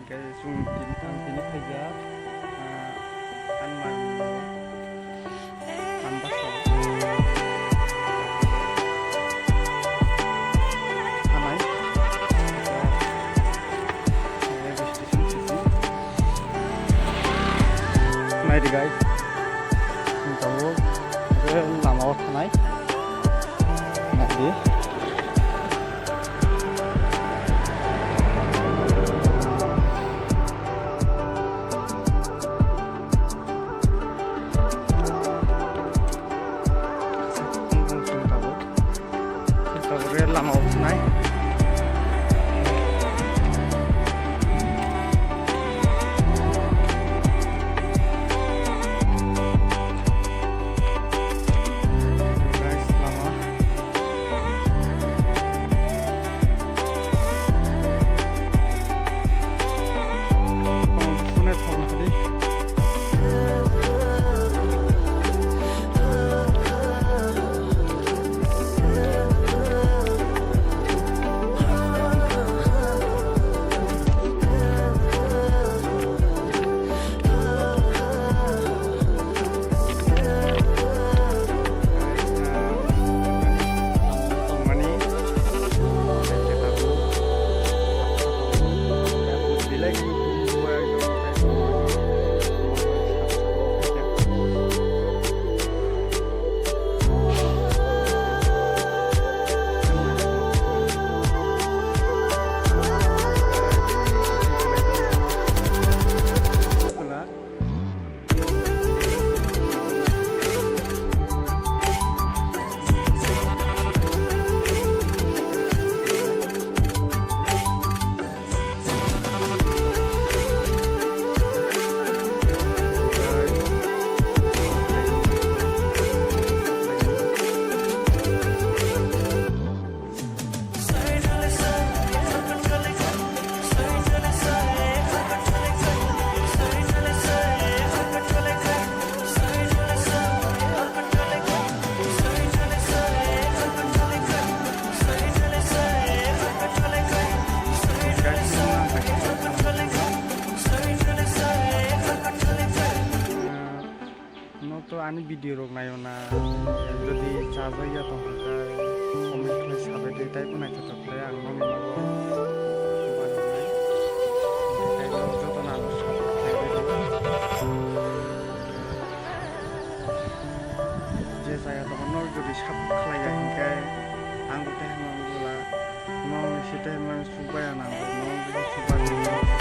cái dùng tin tăng tin phải giá ăn mà ăn bắt đầu ăn ấy này thì guys tahu lama waktu naik nanti lama waktu naik ani video rok nayona jodi chajaya to comment khle sabai de tai punai to khle ang no ni mago banai tai no joto na je saya to no jodi sab khlaya hinkai ang te no gula no site man subaya na no subaya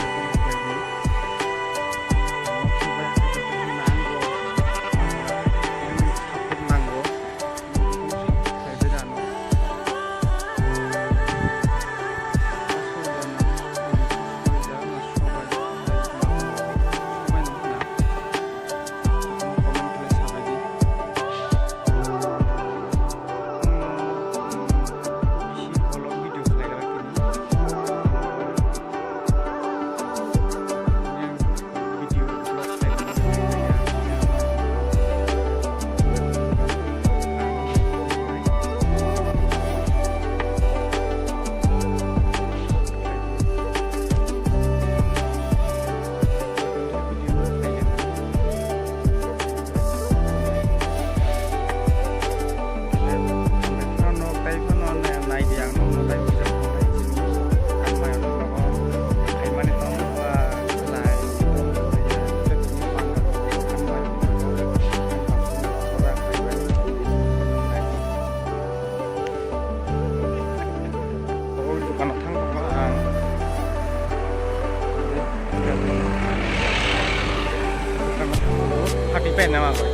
hati pen nama gue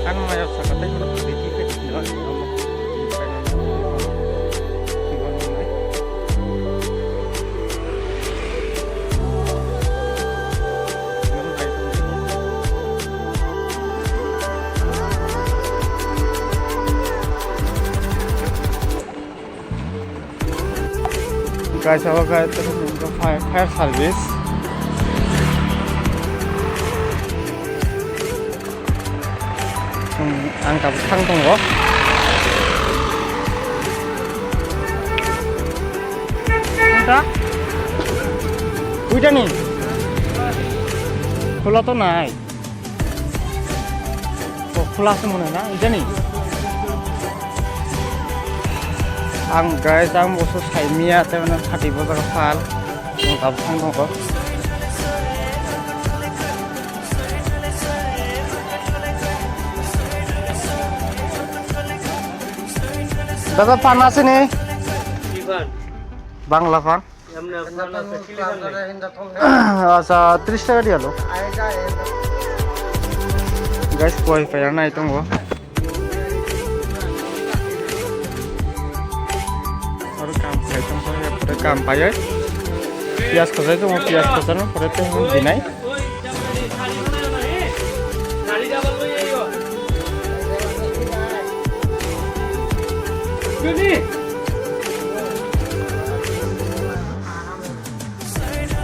kan mayat sakatnya udah sedikit kecil guys, apa kayak untuk fire service angkat tangtung kok udah nih খোলা তো নাই ও খোলা আছে মনে হয় না জানি आं guys आं बसो साइमिया तारमाने फाटी बाजार फाल गाबो थां दङ দাদা পান আছে নি কি পান বাংলা পান এমনি পান আছে কি পান আচ্ছা 30 টাকা দিয়ালো guys কই পায়া নাই দङ और काम खाइथों पर काम पायो पियाज खजाय दङ पियाज खजानो परते दिनाय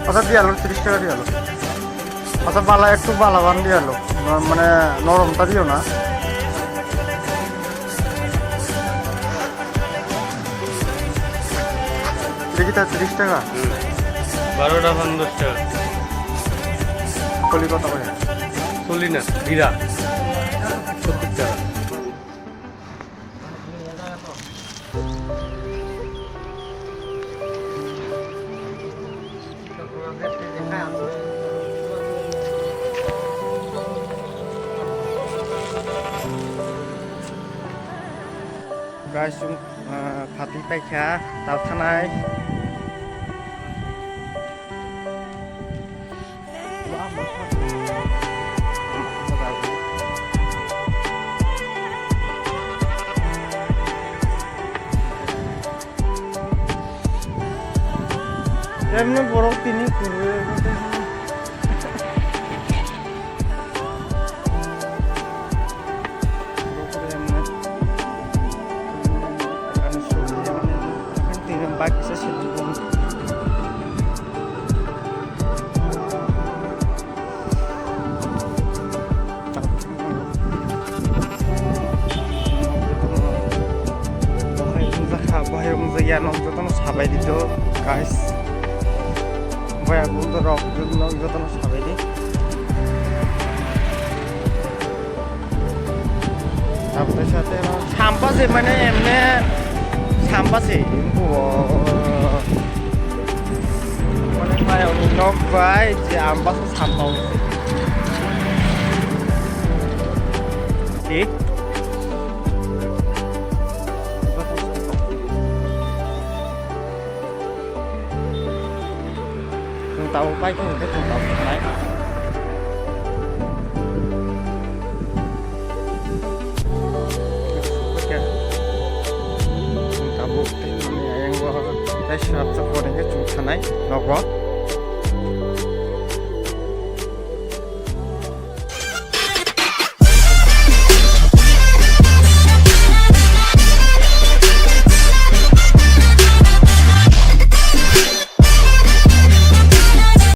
আচ্ছা দিয়ালো 30 টাকা দিয়ালো আচ্ছা বালা একটু বালাবান দিয়ালো মানে নরমটা দিও না দেখি তা 30 টাকা 12টা 50 টাকা কলিকতা করে চলি না বিরা 70 টাকা guys ফাটি পাইখা তাও থানায় এমনি বড় তিনি করবে বাকি শেষ bayang zayan nong jotono sabai dito guys bayang bundo rok jotono sabai di তারপরে সাথে সাম্পাসে মানে এমনি সাম্পাসে মানে মায় উনি নক বাই যে আমবাসে সাম্পাও ঠিক tàu bay có một cái con tàu này tàu bộ thì anh qua cái sạp cho con cái chủ này nó có